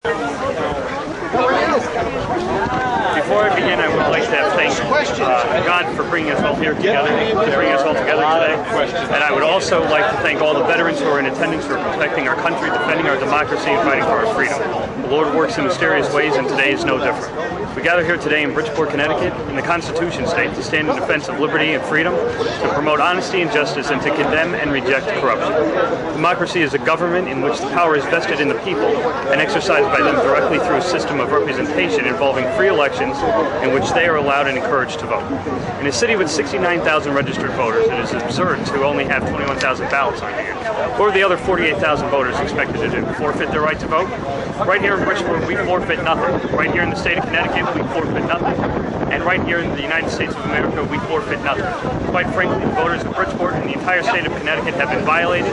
Before I begin, I would like to thank God for bringing us all here together, today. And I would also like to thank all the veterans who are in attendance for protecting our country, defending our democracy, and fighting for our freedom. The Lord works in mysterious ways, and today is no different. We gather here today in Bridgeport, Connecticut, in the Constitution State, to stand in defense of liberty and freedom, to promote honesty and justice, and to condemn and reject corruption. Democracy is a government in which the power is vested in the people and exercised by them directly through a system of representation involving free elections in which they are allowed and encouraged to vote. In a city with 69,000 registered voters, it is absurd to only have 21,000 ballots on hand. What are the other 48,000 voters expected to do? Forfeit their right to vote? Right here in Bridgeport, we forfeit nothing. Right here in the state of Connecticut, we forfeit nothing. And right here in the United States of America, we forfeit nothing. Quite frankly, the voters of Bridgeport and the entire state of Connecticut have been violated,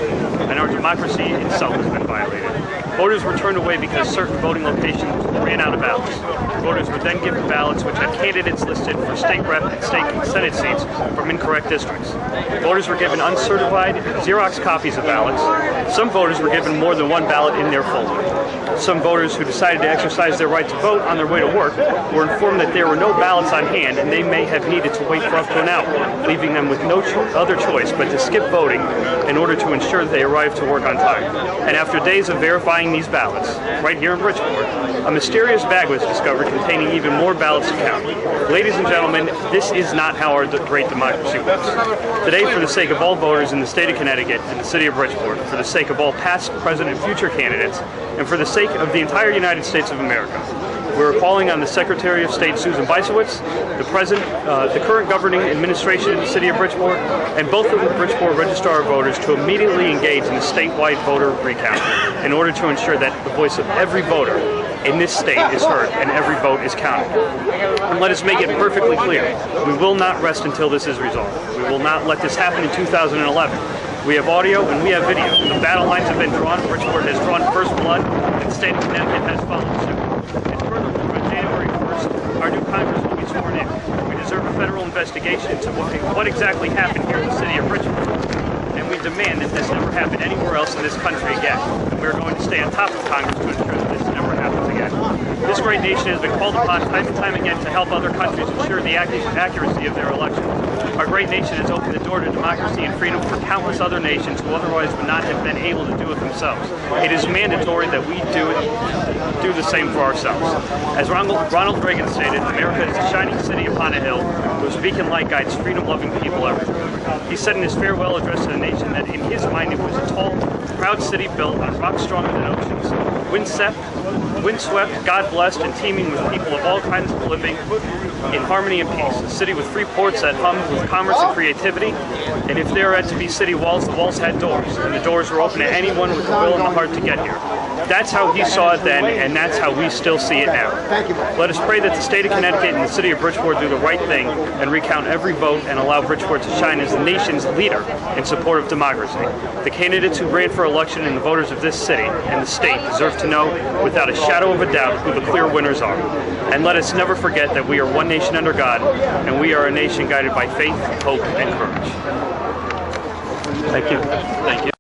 and our democracy itself has been violated. Voters were turned away because certain voting locations ran out of ballots. Voters were then given ballots which had candidates listed for state rep and state senate seats from incorrect districts. Voters were given uncertified Xerox copies of ballots. Some voters were given more than one ballot in their folder. Some voters who decided to exercise their right to vote on their way to work were informed that there were no ballots on hand and they may have needed to wait for up to an hour, leaving them with no other choice but to skip voting in order to ensure that they arrived to work on time. And after days of verifying these ballots, right here in Bridgeport, a mysterious bag was discovered containing even more ballots to count. Ladies and gentlemen, this is not how our great democracy works. Today, for the sake of all voters in the state of Connecticut and the city of Bridgeport, for the sake of all past, present, and future candidates, and for the sake of the entire United States of America, we're calling on the Secretary of State, Susan Bysiewicz, the current governing administration in the city of Bridgeport, and both of the Bridgeport Registrar of Voters to immediately engage in a statewide voter recount in order to ensure that the voice of every voter in this state is heard and every vote is counted. And let us make it perfectly clear, we will not rest until this is resolved. We will not let this happen in 2011. We have audio and we have video. The battle lines have been drawn, Bridgeport has drawn first blood, and the state of Connecticut has followed suit. And furthermore, on January 1st, our new Congress will be sworn in. We deserve a federal investigation into what exactly happened here in the city of Bridgeport. And we demand that this never happen anywhere else in this country again. And we're going to stay on top of Congress to ensure that this never happens again. This great nation has been called upon time and time again to help other countries ensure the accuracy of their elections. Our great nation has opened the door to democracy and freedom for countless other nations who otherwise would not have been able to do it themselves. It is mandatory that we do the same for ourselves. As Ronald Reagan stated, America is a shining city upon a hill whose beacon light guides freedom-loving people everywhere. He said in his farewell address to the nation that in his mind it was a tall, proud city built on rocks stronger than oceans, windswept, God-blessed, and teeming with people of all kinds of living in harmony and peace. A city with free ports that hummed with commerce and creativity, and if there had to be city walls, the walls had doors, and the doors were open to anyone with the will and the heart to get here. That's how he saw it then, and that's how we still see it now. Let us pray that the state of Connecticut and the city of Bridgeport do the right thing and recount every vote and allow Bridgeport to shine as the nation's leader in support of democracy. The candidates who ran for election and the voters of this city and the state deserve to know without a shadow of a doubt who the clear winners are. And let us never forget that we are one nation under God, and we are a nation guided by faith, hope, and courage. Thank you. Thank you.